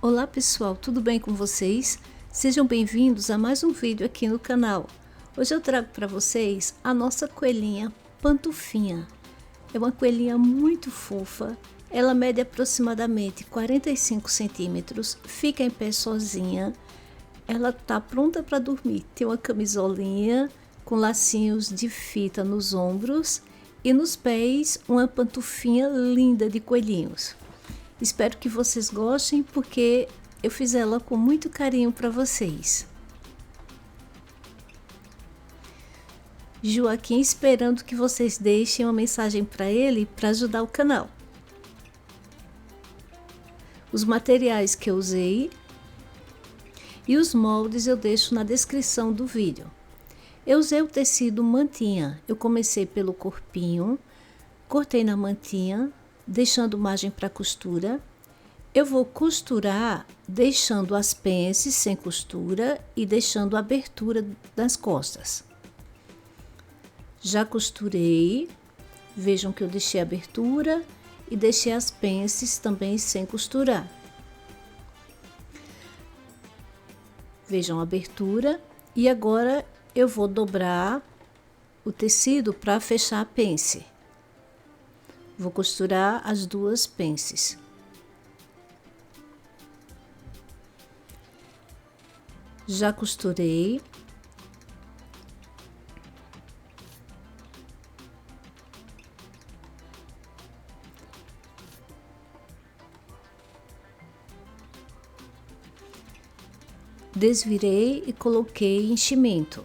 Olá pessoal, tudo bem com vocês? Sejam bem-vindos a mais um vídeo aqui no canal. Hoje eu trago para vocês a nossa coelhinha Pantufinha. É uma coelhinha muito fofa, ela mede aproximadamente 45 centímetros, fica em pé sozinha, ela tá pronta para dormir. Tem uma camisolinha com lacinhos de fita nos ombros e nos pés uma pantufinha linda de coelhinhos. Espero que vocês gostem, porque eu fiz ela com muito carinho para vocês. Joaquim esperando que vocês deixem uma mensagem para ele para ajudar o canal. Os materiais que eu usei e os moldes eu deixo na descrição do vídeo. Eu usei o tecido mantinha. Eu comecei pelo corpinho, cortei na mantinha, deixando margem para costura. Eu vou costurar deixando as pences sem costura e deixando a abertura das costas. Já costurei, vejam que eu deixei a abertura e deixei as pences também sem costurar. Vejam a abertura e agora eu vou dobrar o tecido para fechar a pence. Vou costurar as duas pences. Já costurei. Desvirei e coloquei enchimento.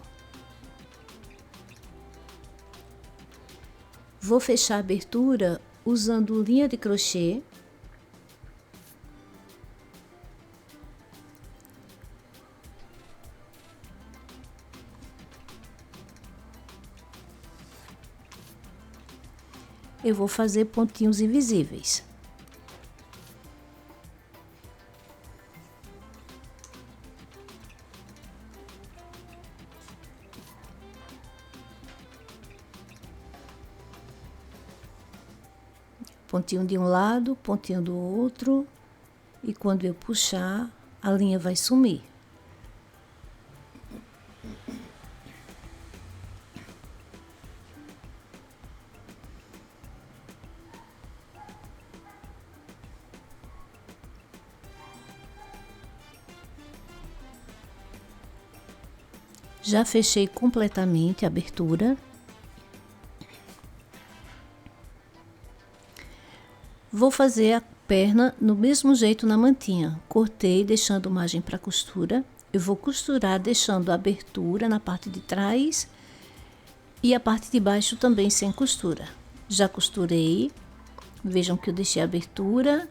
Vou fechar a abertura usando linha de crochê. Eu vou fazer pontinhos invisíveis. Pontinho de um lado, pontinho do outro, e quando eu puxar, a linha vai sumir. Já fechei completamente a abertura. Vou fazer a perna no mesmo jeito na mantinha. Cortei, deixando margem para costura. Eu vou costurar deixando a abertura na parte de trás e a parte de baixo também sem costura. Já costurei. Vejam que eu deixei a abertura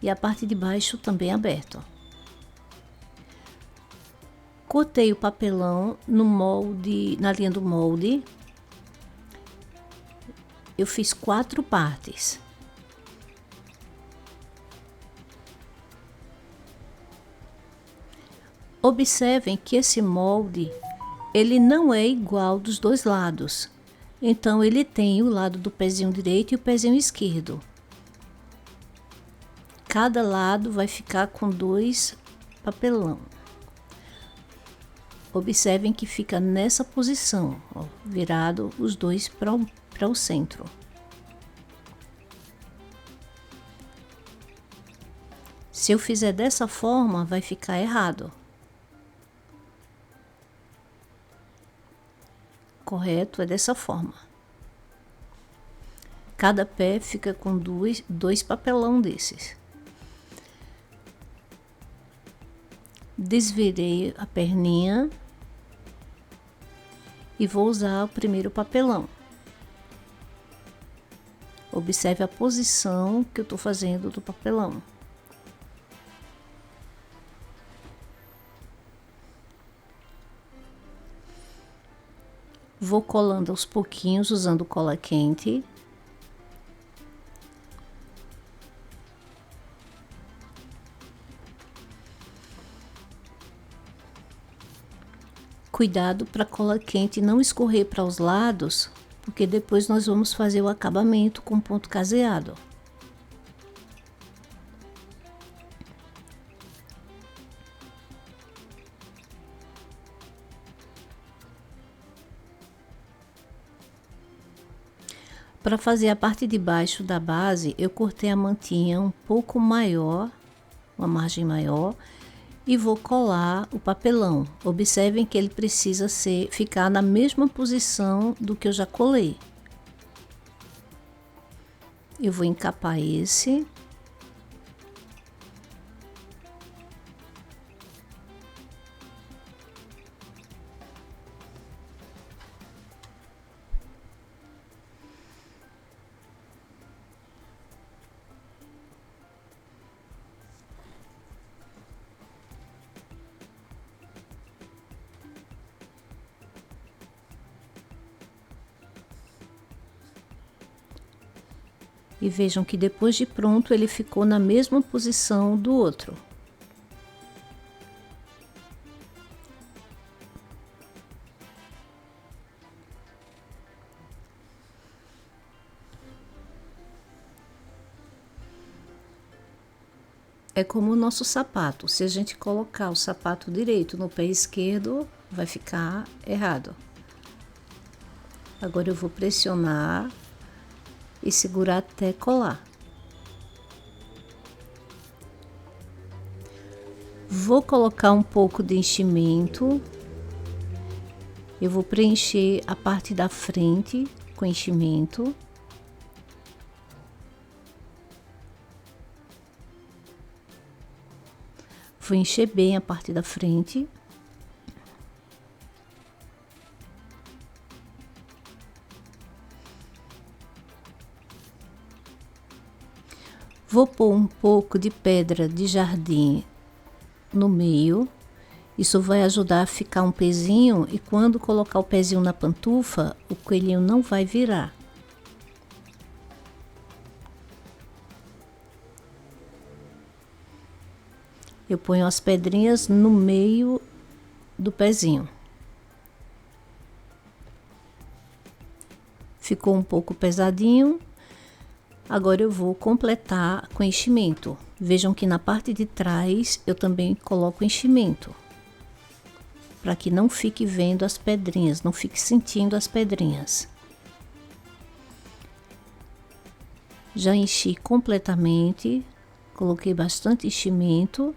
e a parte de baixo também aberto. Cortei o papelão no molde, na linha do molde. Eu fiz 4 partes. Observem que esse molde, ele não é igual dos dois lados. Então, ele tem o lado do pezinho direito e o pezinho esquerdo. Cada lado vai ficar com 2 papelão. Observem que fica nessa posição, ó, virado os dois para o centro. Se eu fizer dessa forma, vai ficar errado. Correto é dessa forma. Cada pé fica com dois papelão desses. Desvirei a perninha e vou usar o primeiro papelão. Observe a posição que eu tô fazendo do papelão. Vou colando aos pouquinhos usando cola quente. Cuidado para a cola quente não escorrer para os lados, porque depois nós vamos fazer o acabamento com ponto caseado. Para fazer a parte de baixo da base, eu cortei a mantinha um pouco maior, uma margem maior, e vou colar o papelão. Observem que ele precisa ficar na mesma posição do que eu já colei. Eu vou encapar esse. E vejam que depois de pronto ele ficou na mesma posição do outro. É como o nosso sapato. Se a gente colocar o sapato direito no pé esquerdo, vai ficar errado. Agora eu vou pressionar e segurar até colar. Vou colocar um pouco de enchimento. Eu vou preencher a parte da frente com enchimento. Vou encher bem a parte da frente. Vou pôr um pouco de pedra de jardim no meio. Isso vai ajudar a ficar um pezinho e quando colocar o pezinho na pantufa, o coelhinho não vai virar. Eu ponho as pedrinhas no meio do pezinho. Ficou um pouco pesadinho. Agora eu vou completar com enchimento. Vejam que na parte de trás eu também coloco enchimento. Para que não fique vendo as pedrinhas, não fique sentindo as pedrinhas. Já enchi completamente, coloquei bastante enchimento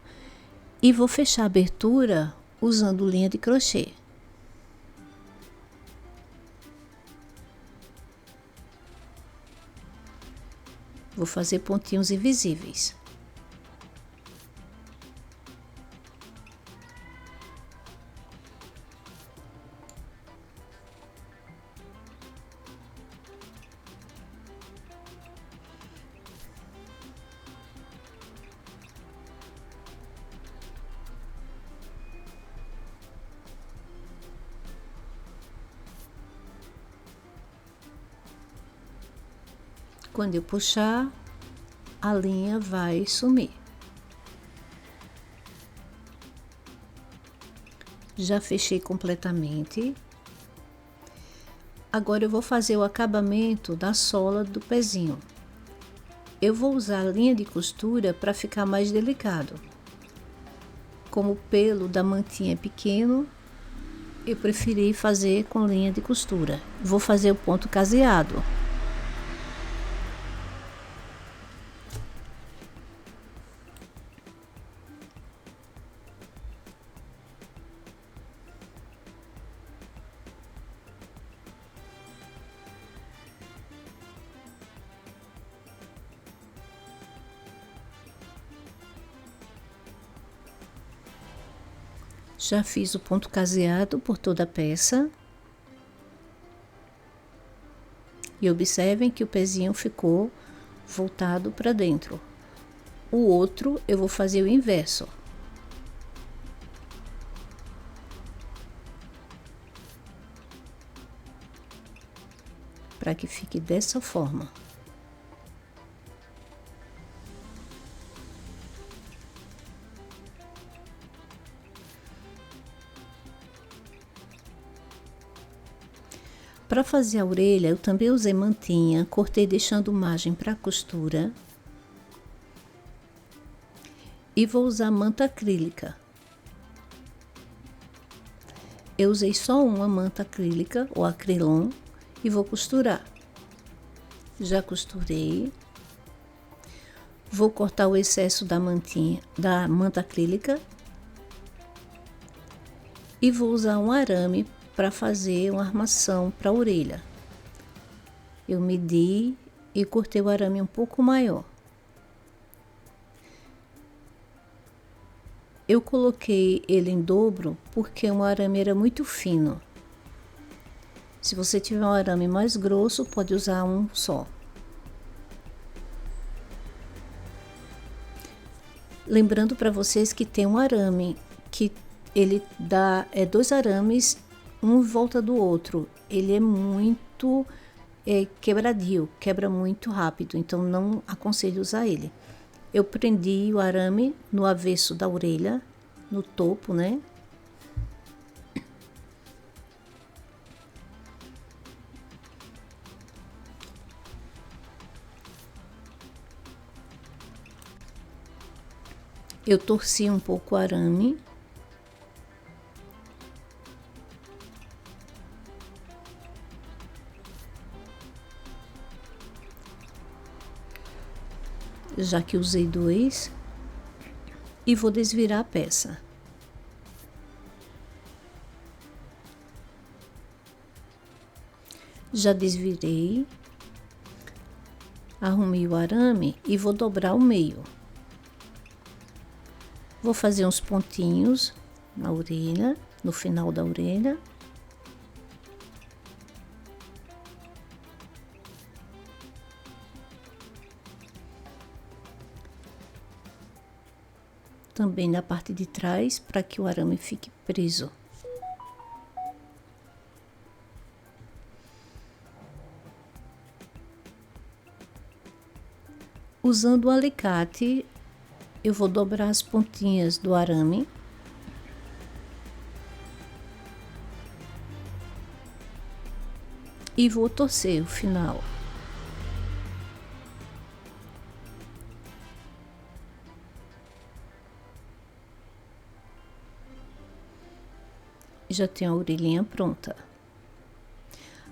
e vou fechar a abertura usando linha de crochê. Vou fazer pontinhos invisíveis. Quando eu puxar, a linha vai sumir. Já fechei completamente. Agora eu vou fazer o acabamento da sola do pezinho. Eu vou usar a linha de costura para ficar mais delicado. Como o pelo da mantinha é pequeno, eu preferi fazer com linha de costura. Vou fazer o ponto caseado. Já fiz o ponto caseado por toda a peça. E observem que o pezinho ficou voltado para dentro. O outro eu vou fazer o inverso. Para que fique dessa forma. Para fazer a orelha, eu também usei mantinha, cortei deixando margem para costura. E vou usar manta acrílica. Eu usei só uma manta acrílica, ou acrylon, e vou costurar. Já costurei. Vou cortar o excesso da manta acrílica. E vou usar um arame para fazer uma armação para a orelha. Eu medi e cortei o arame um pouco maior. Eu coloquei ele em dobro porque o arame era muito fino. Se você tiver um arame mais grosso, pode usar um só. Lembrando para vocês que tem um arame que ele dá 2 arames, um em volta do outro. Ele é muito quebradio, quebra muito rápido, então não aconselho usar ele. Eu prendi o arame no avesso da orelha, no topo, né? Eu torci um pouco o arame. Já que usei 2, e vou desvirar a peça. Já desvirei, arrumei o arame e vou dobrar o meio. Vou fazer uns pontinhos na orelha, no final da orelha. Também na parte de trás, para que o arame fique preso. Usando o alicate, eu vou dobrar as pontinhas do arame. E vou torcer o final. Já tenho a orelhinha pronta.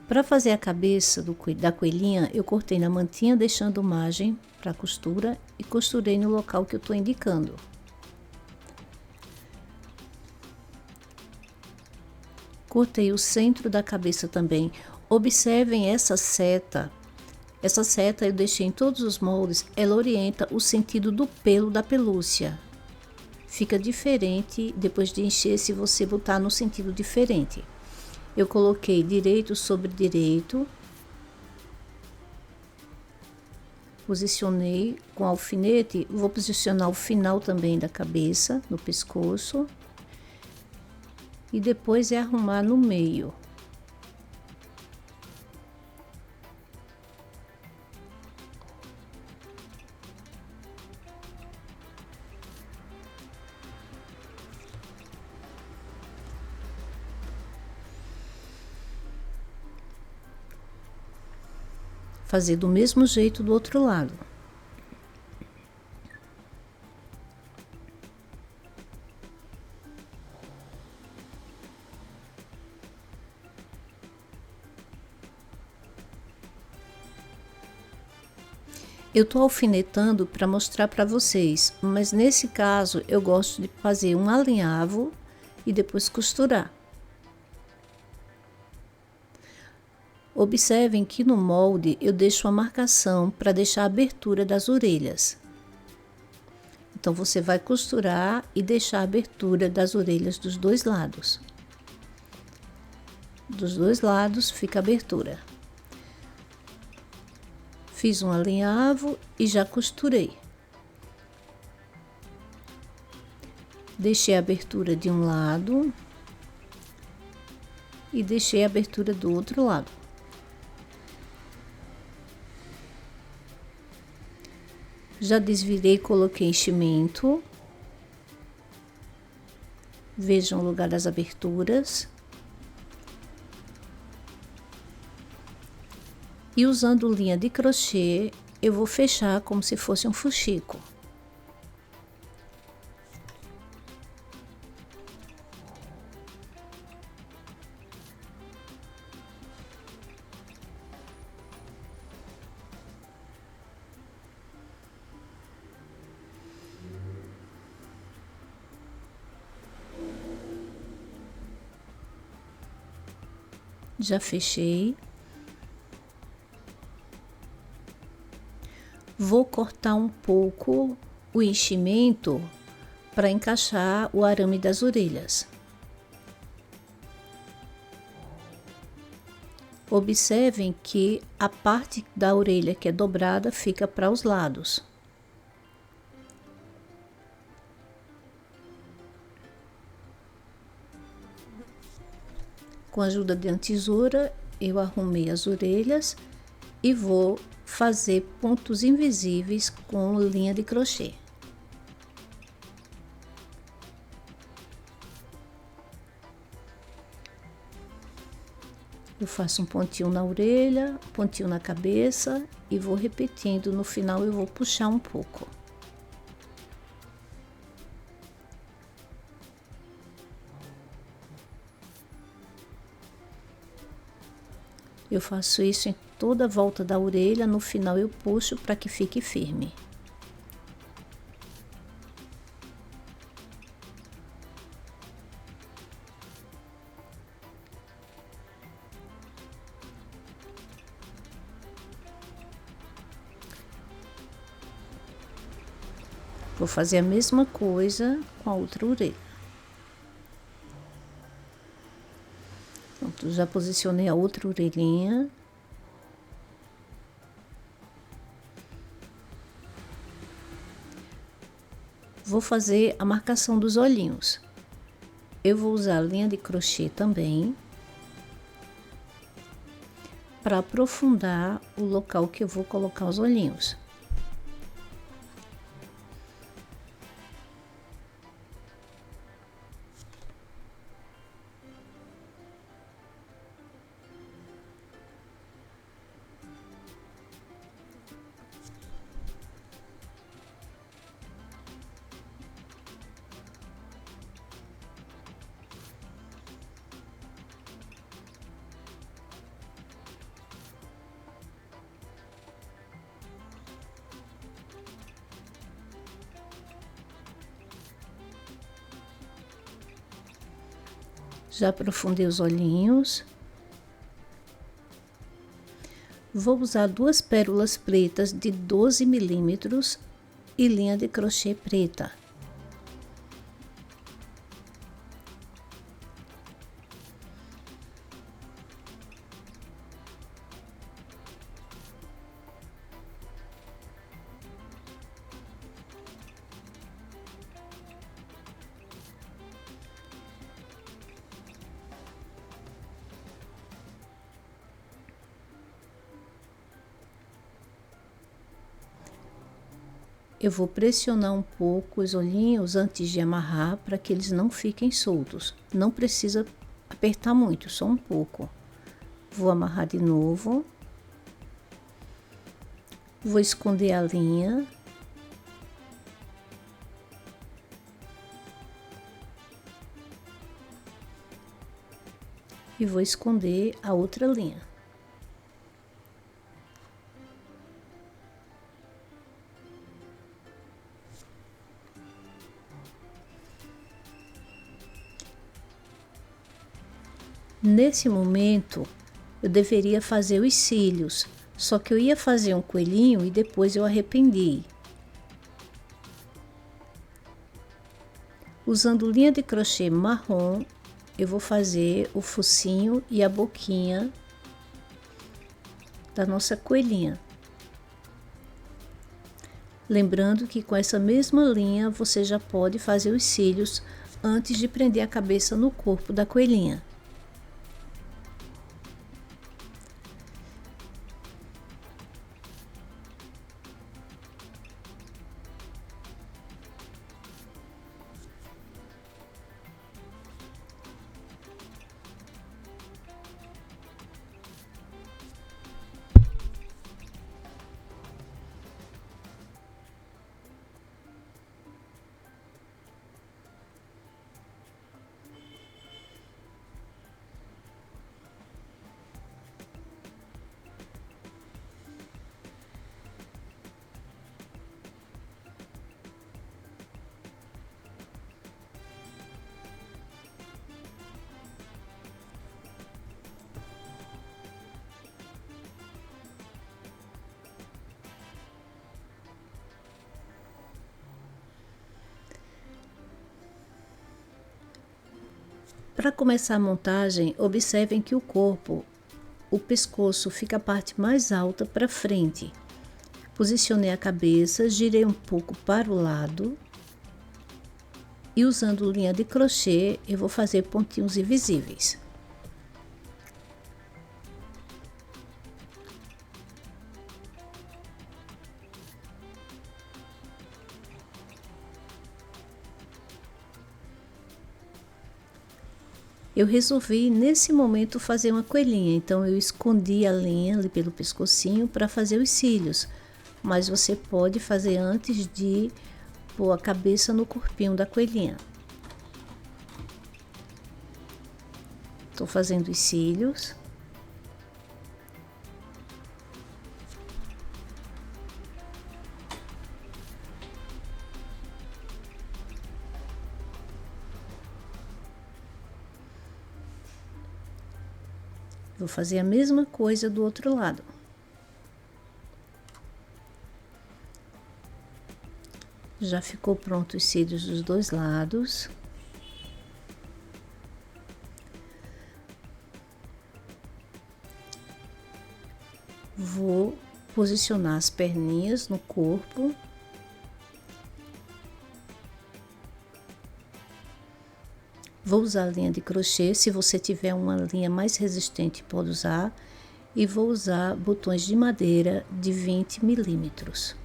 Para fazer a cabeça da coelhinha, eu cortei na mantinha, deixando margem para costura e costurei no local que eu estou indicando. Cortei o centro da cabeça também. Observem essa seta. Essa seta eu deixei em todos os moldes, ela orienta o sentido do pelo da pelúcia. Fica diferente depois de encher se você botar no sentido diferente. Eu coloquei direito sobre direito. Posicionei com alfinete, vou posicionar o final também da cabeça, no pescoço. E depois é arrumar no meio. Fazer do mesmo jeito do outro lado. Eu tô alfinetando para mostrar para vocês, mas nesse caso eu gosto de fazer um alinhavo e depois costurar. Observem que no molde eu deixo a marcação para deixar a abertura das orelhas. Então você vai costurar e deixar a abertura das orelhas dos dois lados. Dos dois lados fica a abertura. Fiz um alinhavo e já costurei. Deixei a abertura de um lado e deixei a abertura do outro lado. Já desvirei e coloquei enchimento. Vejam o lugar das aberturas. E usando linha de crochê, eu vou fechar como se fosse um fuxico. Já fechei. Vou cortar um pouco o enchimento para encaixar o arame das orelhas. Observem que a parte da orelha que é dobrada fica para os lados. Com a ajuda de uma tesoura, eu arrumei as orelhas e vou fazer pontos invisíveis com linha de crochê. Eu faço um pontinho na orelha, um pontinho na cabeça e vou repetindo. No final eu vou puxar um pouco. Eu faço isso em toda a volta da orelha, no final eu puxo para que fique firme. Vou fazer a mesma coisa com a outra orelha. Pronto, já posicionei a outra orelhinha. Vou fazer a marcação dos olhinhos. Eu vou usar a linha de crochê também, para aprofundar o local que eu vou colocar os olhinhos. Já aprofundei os olhinhos. Vou usar 2 pérolas pretas de 12 milímetros e linha de crochê preta. Eu vou pressionar um pouco os olhinhos antes de amarrar para que eles não fiquem soltos. Não precisa apertar muito, só um pouco. Vou amarrar de novo. Vou esconder a linha. E vou esconder a outra linha. Nesse momento, eu deveria fazer os cílios, só que eu ia fazer um coelhinho e depois eu arrependi. Usando linha de crochê marrom, eu vou fazer o focinho e a boquinha da nossa coelhinha. Lembrando que com essa mesma linha você já pode fazer os cílios antes de prender a cabeça no corpo da coelhinha. Para começar a montagem, observem que o pescoço fica a parte mais alta para frente. Posicionei a cabeça, girei um pouco para o lado e usando linha de crochê eu vou fazer pontinhos invisíveis. Eu resolvi nesse momento fazer uma coelhinha, então eu escondi a linha ali pelo pescocinho para fazer os cílios, mas você pode fazer antes de pôr a cabeça no corpinho da coelhinha. Estou fazendo os cílios. Vou fazer a mesma coisa do outro lado. Já ficou pronto os cílios dos dois lados. Vou posicionar as perninhas no corpo. Vou usar a linha de crochê, se você tiver uma linha mais resistente pode usar. E vou usar botões de madeira de 20 milímetros,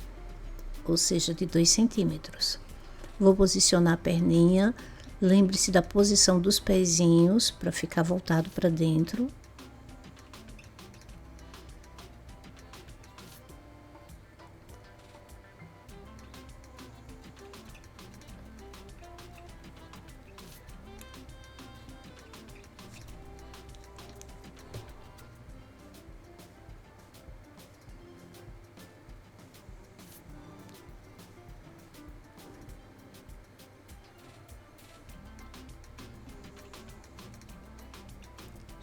ou seja, de 2 centímetros. Vou posicionar a perninha, lembre-se da posição dos pezinhos para ficar voltado para dentro.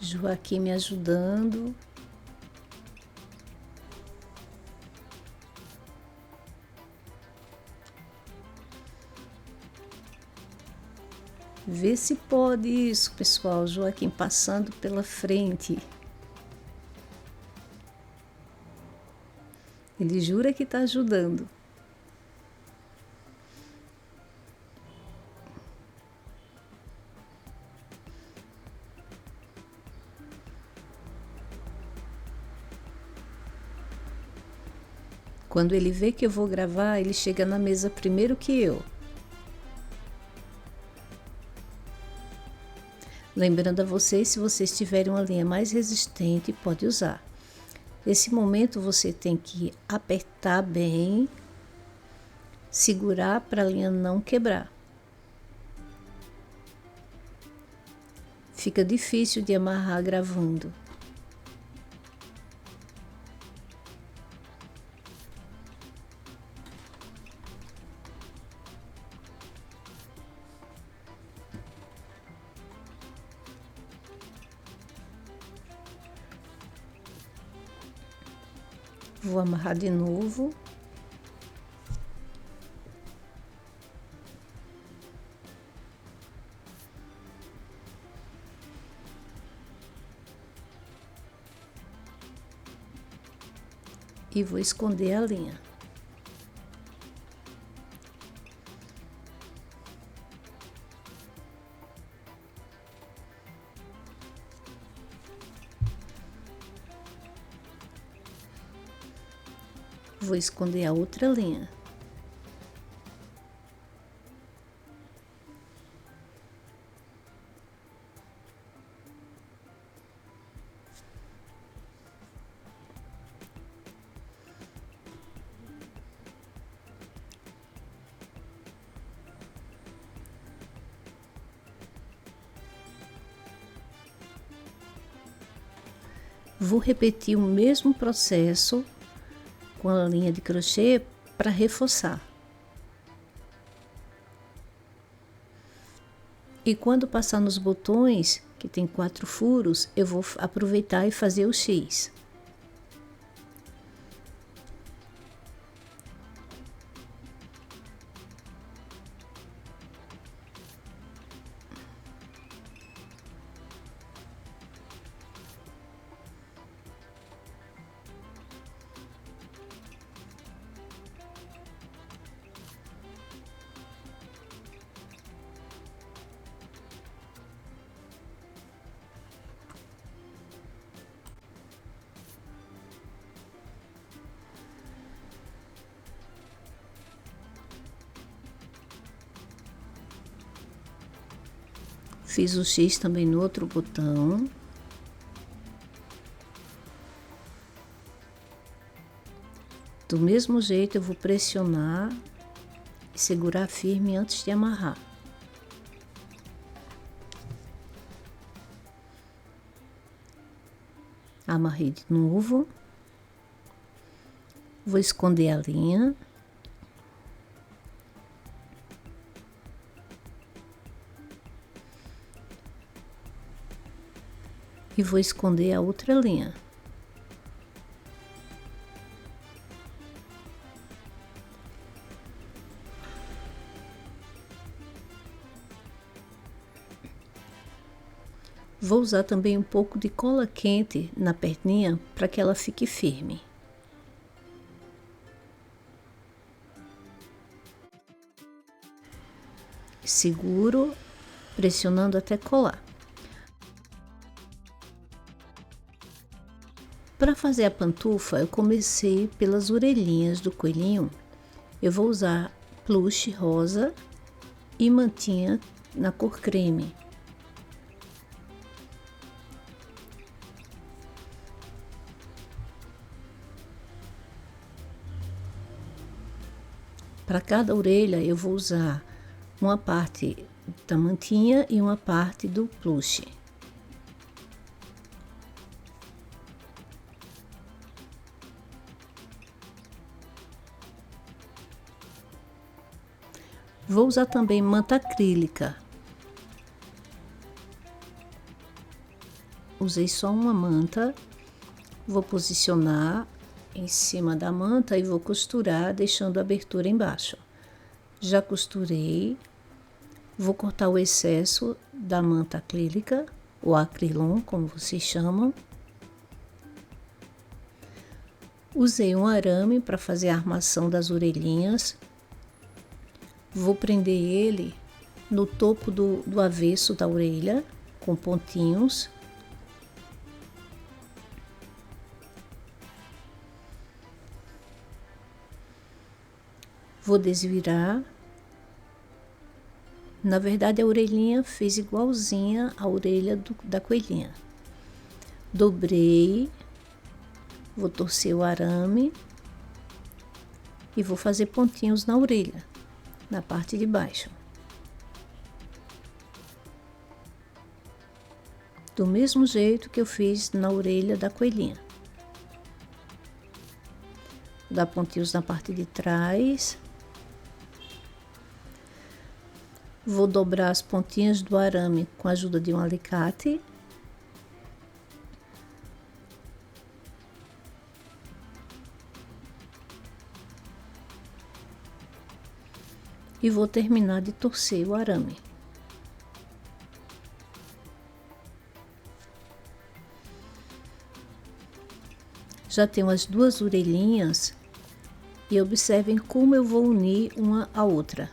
Joaquim me ajudando. Vê se pode isso, pessoal. Joaquim passando pela frente. Ele jura que está ajudando. Quando ele vê que eu vou gravar, ele chega na mesa primeiro que eu. Lembrando a vocês, se vocês tiverem uma linha mais resistente, pode usar. Nesse momento você tem que apertar bem, segurar para a linha não quebrar. Fica difícil de amarrar gravando. Vou amarrar de novo. E vou esconder a linha. Vou esconder a outra linha. Vou repetir o mesmo processo com a linha de crochê para reforçar. E quando passar nos botões, que tem 4 furos, eu vou aproveitar e fazer o X. Fiz o X também no outro botão. Do mesmo jeito eu vou pressionar e segurar firme antes de amarrar. Amarrei de novo. Vou esconder a linha. E vou esconder a outra linha. Vou usar também um pouco de cola quente na perninha para que ela fique firme. Seguro, pressionando até colar. Para fazer a pantufa, eu comecei pelas orelhinhas do coelhinho. Eu vou usar plush rosa e mantinha na cor creme. Para cada orelha eu vou usar uma parte da mantinha e uma parte do plush. Vou usar também manta acrílica. Usei só uma manta. Vou posicionar em cima da manta e vou costurar, deixando a abertura embaixo. Já costurei. Vou cortar o excesso da manta acrílica, ou acrylon, como vocês chamam. Usei um arame para fazer a armação das orelhinhas. Vou prender ele no topo do avesso da orelha, com pontinhos. Vou desvirar. Na verdade, a orelhinha fez igualzinha a orelha da coelhinha. Dobrei. Vou torcer o arame. E vou fazer pontinhos na orelha, na parte de baixo. Do mesmo jeito que eu fiz na orelha da coelhinha. Dar pontinhos na parte de trás. Vou dobrar as pontinhas do arame com a ajuda de um alicate. E vou terminar de torcer o arame. Já tenho as duas orelhinhas e observem como eu vou unir uma à outra.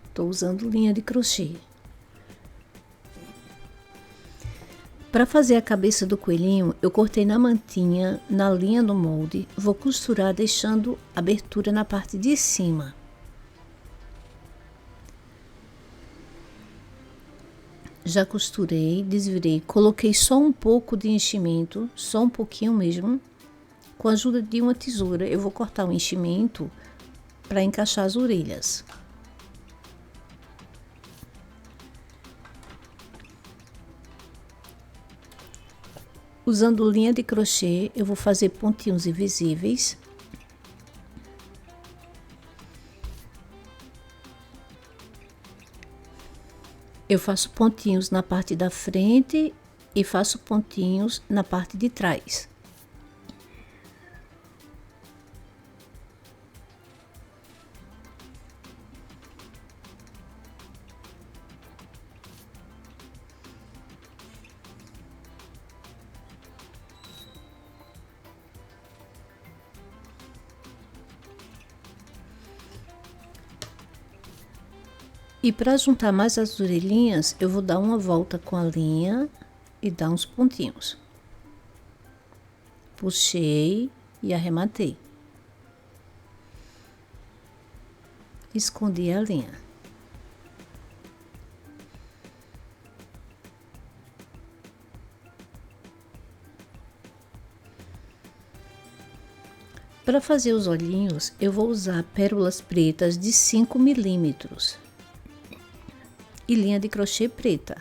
Estou usando linha de crochê. Para fazer a cabeça do coelhinho, eu cortei na mantinha, na linha do molde. Vou costurar deixando abertura na parte de cima. Já costurei, desvirei, coloquei só um pouco de enchimento, só um pouquinho mesmo. Com a ajuda de uma tesoura, eu vou cortar o enchimento para encaixar as orelhas. Usando linha de crochê, eu vou fazer pontinhos invisíveis. Eu faço pontinhos na parte da frente e faço pontinhos na parte de trás. E para juntar mais as orelhinhas, eu vou dar uma volta com a linha e dar uns pontinhos. Puxei e arrematei. Escondi a linha. Para fazer os olhinhos, eu vou usar pérolas pretas de 5 milímetros e linha de crochê preta.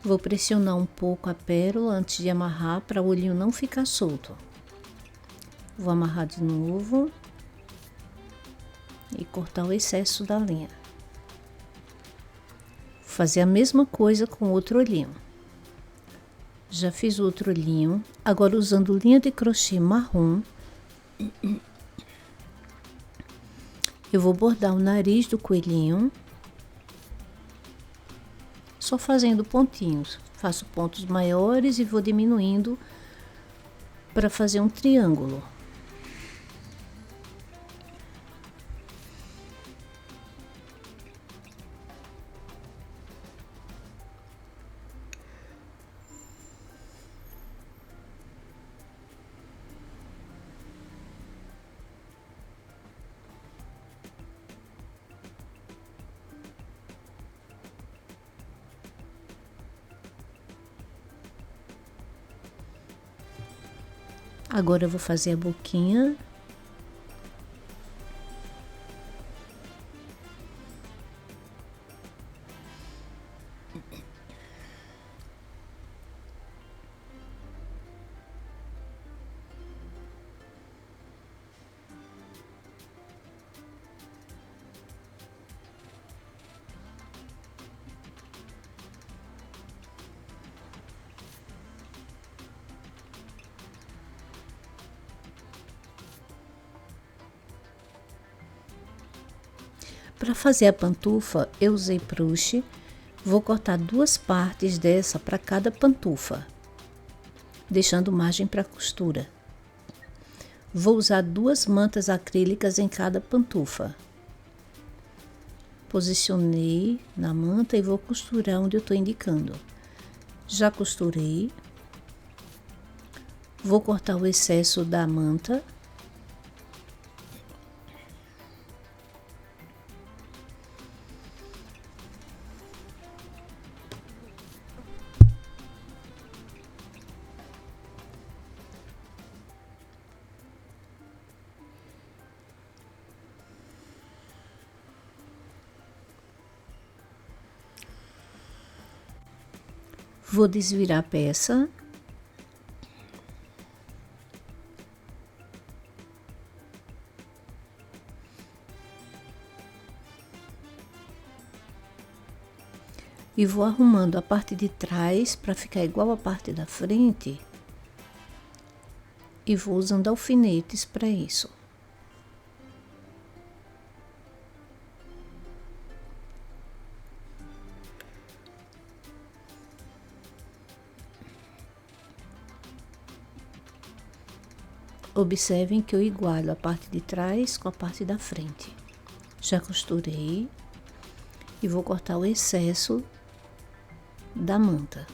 Vou pressionar um pouco a pérola antes de amarrar para o olhinho não ficar solto. Vou amarrar de novo e cortar o excesso da linha. Vou fazer a mesma coisa com o outro olhinho. Já fiz o outro olhinho, agora usando linha de crochê marrom, eu vou bordar o nariz do coelhinho. Só fazendo pontinhos, faço pontos maiores e vou diminuindo para fazer um triângulo. Agora eu vou fazer a boquinha. Para fazer a pantufa, eu usei crush. Vou cortar 2 partes dessa para cada pantufa, deixando margem para costura. Vou usar 2 mantas acrílicas em cada pantufa. Posicionei na manta e vou costurar onde eu estou indicando. Já costurei. Vou cortar o excesso da manta. Vou desvirar a peça. E vou arrumando a parte de trás para ficar igual a parte da frente. E vou usando alfinetes para isso. Observem que eu igualo a parte de trás com a parte da frente. Já costurei e vou cortar o excesso da manta.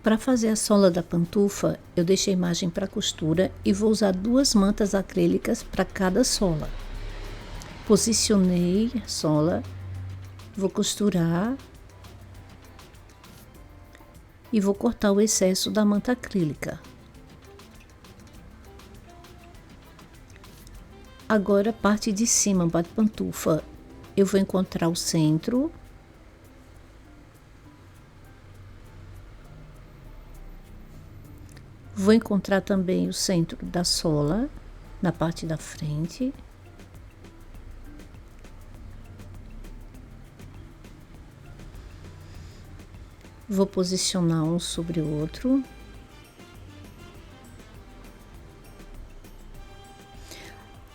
Para fazer a sola da pantufa, eu deixei margem para costura e vou usar 2 mantas acrílicas para cada sola. Posicionei a sola, vou costurar e vou cortar o excesso da manta acrílica. Agora a parte de cima da pantufa, eu vou encontrar o centro. Vou encontrar também o centro da sola na parte da frente. Vou posicionar um sobre o outro.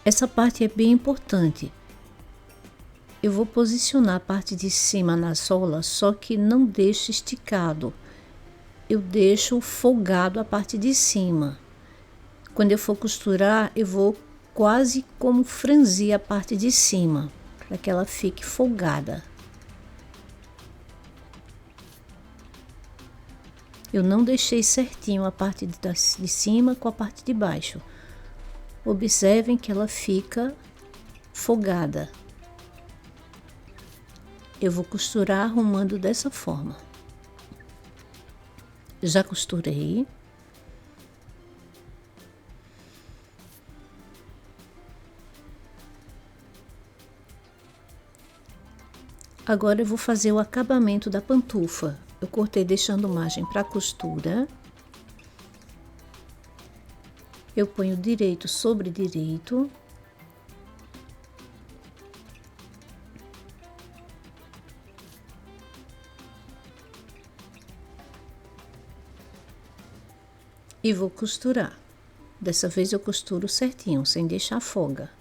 Essa parte é bem importante. Eu vou posicionar a parte de cima na sola, só que não deixo esticado. Eu deixo folgado a parte de cima. Quando eu for costurar, eu vou quase como franzir a parte de cima, para que ela fique folgada. Eu não deixei certinho a parte de cima com a parte de baixo. Observem que ela fica folgada. Eu vou costurar arrumando dessa forma. Já costurei. Agora eu vou fazer o acabamento da pantufa. Eu cortei deixando margem para costura. Eu ponho direito sobre direito. E vou costurar. Dessa vez eu costuro certinho, sem deixar folga.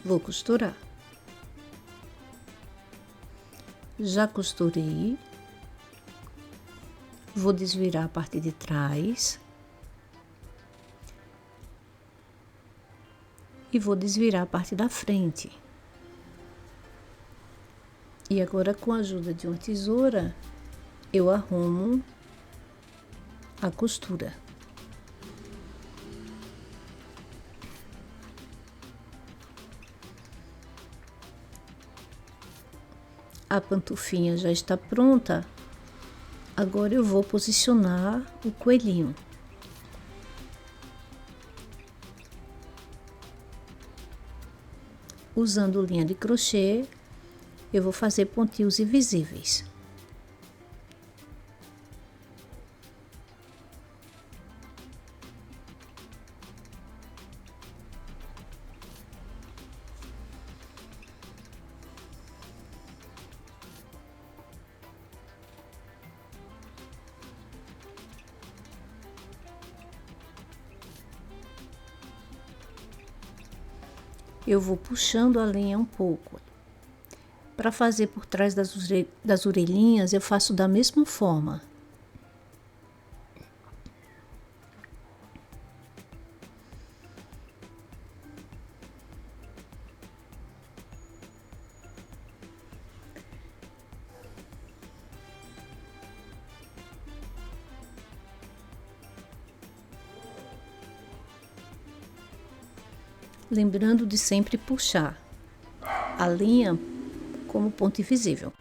Vou costurar. Já costurei. Vou desvirar a parte de trás. E vou desvirar a parte da frente. E agora, com a ajuda de uma tesoura, eu arrumo a costura. A pantufinha já está pronta. Agora eu vou posicionar o coelhinho. Usando linha de crochê, eu vou fazer pontinhos invisíveis. Eu vou puxando a linha um pouco. Para fazer por trás das orelhinhas, eu faço da mesma forma. Lembrando de sempre puxar a linha como ponto invisível.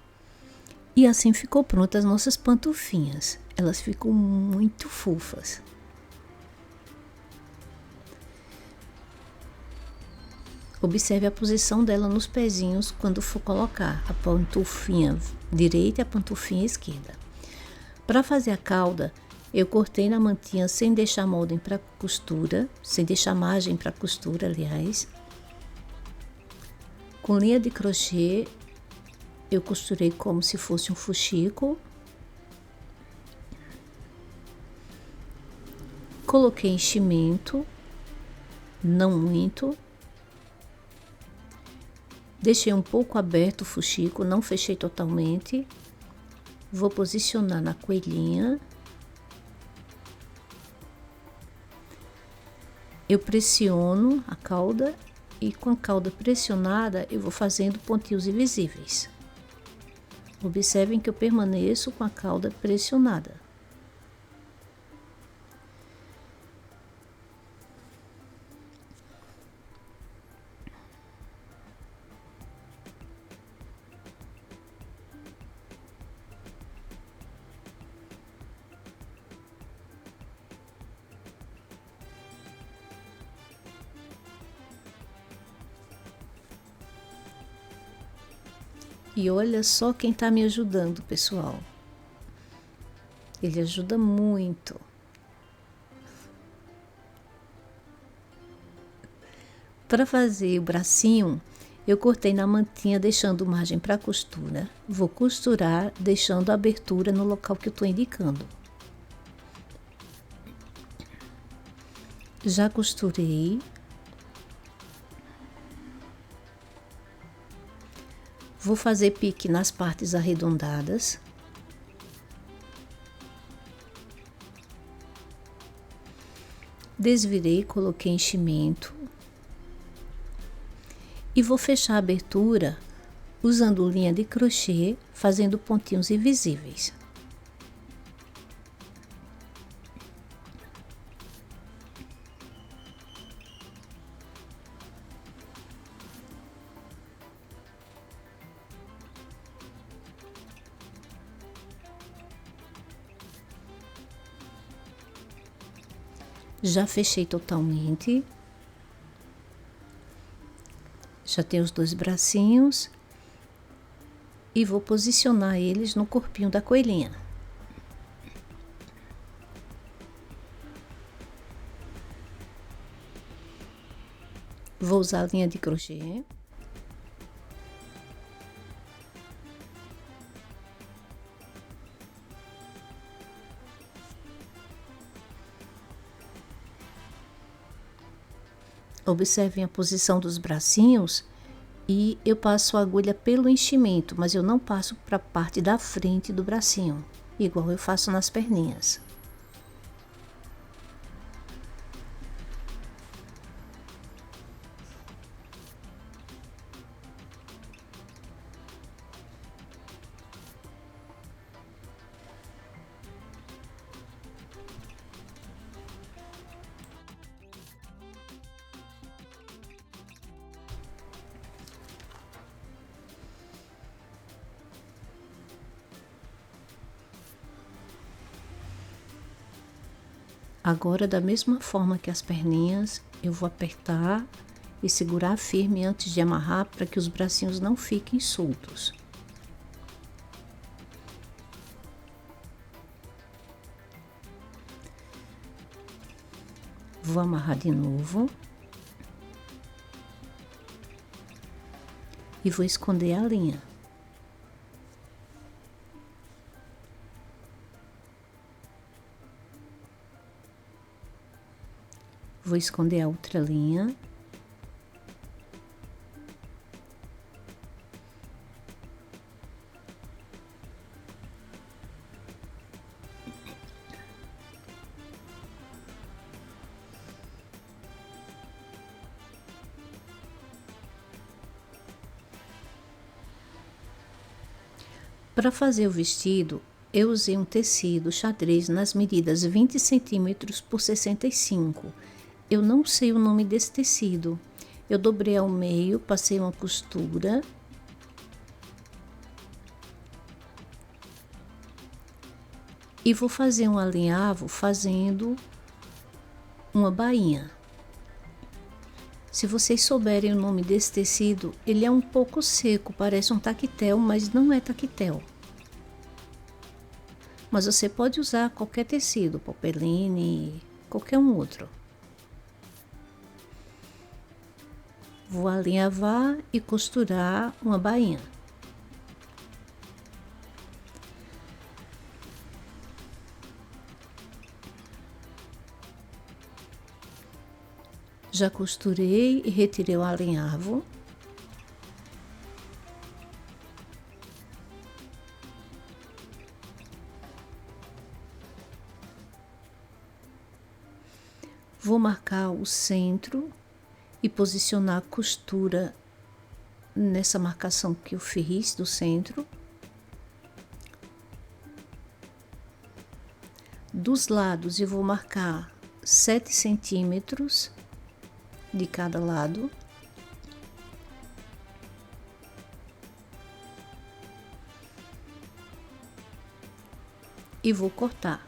E assim ficou pronta as nossas pantufinhas. Elas ficam muito fofas. Observe a posição dela nos pezinhos quando for colocar a pantufinha direita e a pantufinha esquerda. Para fazer a cauda, eu cortei na mantinha sem deixar molde para costura, sem deixar margem para costura, aliás. Com linha de crochê, eu costurei como se fosse um fuxico. Coloquei enchimento, não muito. Deixei um pouco aberto o fuxico, não fechei totalmente. Vou posicionar na coelhinha. Eu pressiono a cauda e com a cauda pressionada eu vou fazendo pontinhos invisíveis. Observem que eu permaneço com a cauda pressionada. E olha só quem está me ajudando, pessoal. Ele ajuda muito. Para fazer o bracinho, eu cortei na mantinha, deixando margem para costura. Vou costurar, deixando a abertura no local que eu estou indicando. Já costurei. Vou fazer pique nas partes arredondadas. Desvirei, coloquei enchimento. E vou fechar a abertura usando linha de crochê, fazendo pontinhos invisíveis. Já fechei totalmente. Já tenho os 2 bracinhos. E vou posicionar eles no corpinho da coelhinha. Vou usar a linha de crochê. Observem a posição dos bracinhos e eu passo a agulha pelo enchimento, mas eu não passo para a parte da frente do bracinho, igual eu faço nas perninhas. Agora, da mesma forma que as perninhas, eu vou apertar e segurar firme antes de amarrar para que os bracinhos não fiquem soltos. Vou amarrar de novo. E vou esconder a linha. Vou esconder a outra linha. Para fazer o vestido, eu usei um tecido xadrez nas medidas 20 centímetros por 65. Eu não sei o nome desse tecido. Eu dobrei ao meio, passei uma costura. E vou fazer um alinhavo fazendo uma bainha. Se vocês souberem o nome desse tecido, ele é um pouco seco, parece um tactel, mas não é tactel. Mas você pode usar qualquer tecido, popeline, qualquer um outro. Vou alinhavar e costurar uma bainha. Já costurei e retirei o alinhavo. Vou marcar o centro e posicionar a costura nessa marcação que eu fiz do centro. Dos lados eu vou marcar 7 centímetros de cada lado. E vou cortar.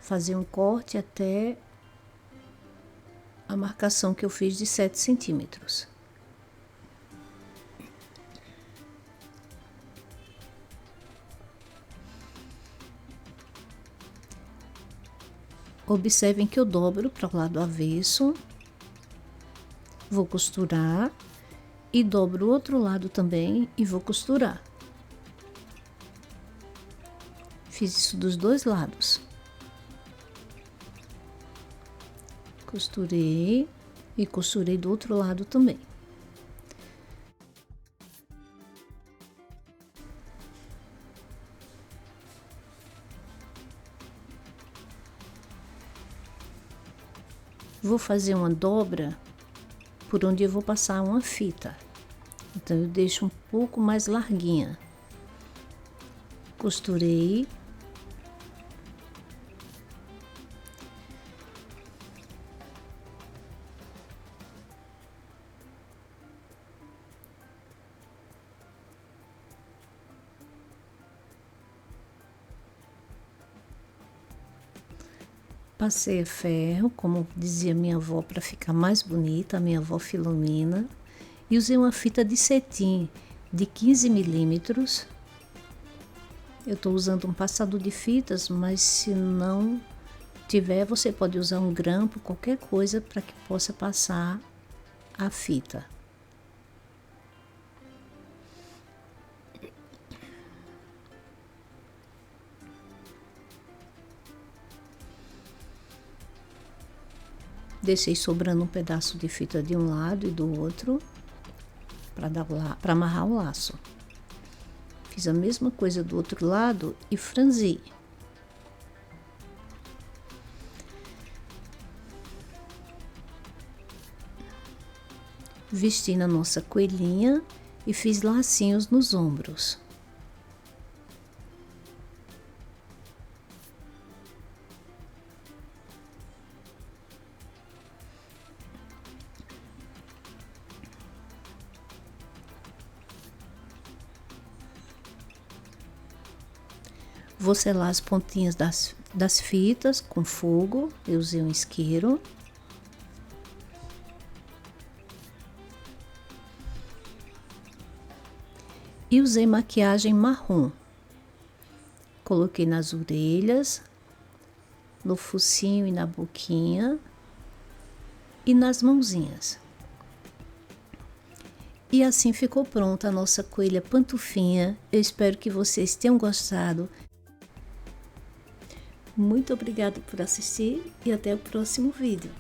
Fazer um corte até a marcação que eu fiz de 7 centímetros. Observem que eu dobro para o lado avesso, vou costurar e dobro o outro lado também e vou costurar. Fiz isso dos dois lados. Costurei e costurei do outro lado também. Vou fazer uma dobra por onde eu vou passar uma fita. Então, eu deixo um pouco mais larguinha. Costurei. Passei a ferro, como dizia minha avó, para ficar mais bonita, a minha avó Filomena. E usei uma fita de cetim de 15 milímetros. Eu estou usando um passador de fitas, mas se não tiver, você pode usar um grampo, qualquer coisa, para que possa passar a fita. Deixei sobrando um pedaço de fita de um lado e do outro para amarrar o laço. Fiz a mesma coisa do outro lado e franzi. Vesti na nossa coelhinha e fiz lacinhos nos ombros. Vou selar as pontinhas das fitas com fogo. Eu usei um isqueiro. E usei maquiagem marrom. Coloquei nas orelhas, no focinho e na boquinha e nas mãozinhas. E assim ficou pronta a nossa coelha pantufinha. Eu espero que vocês tenham gostado. Muito obrigada por assistir e até o próximo vídeo.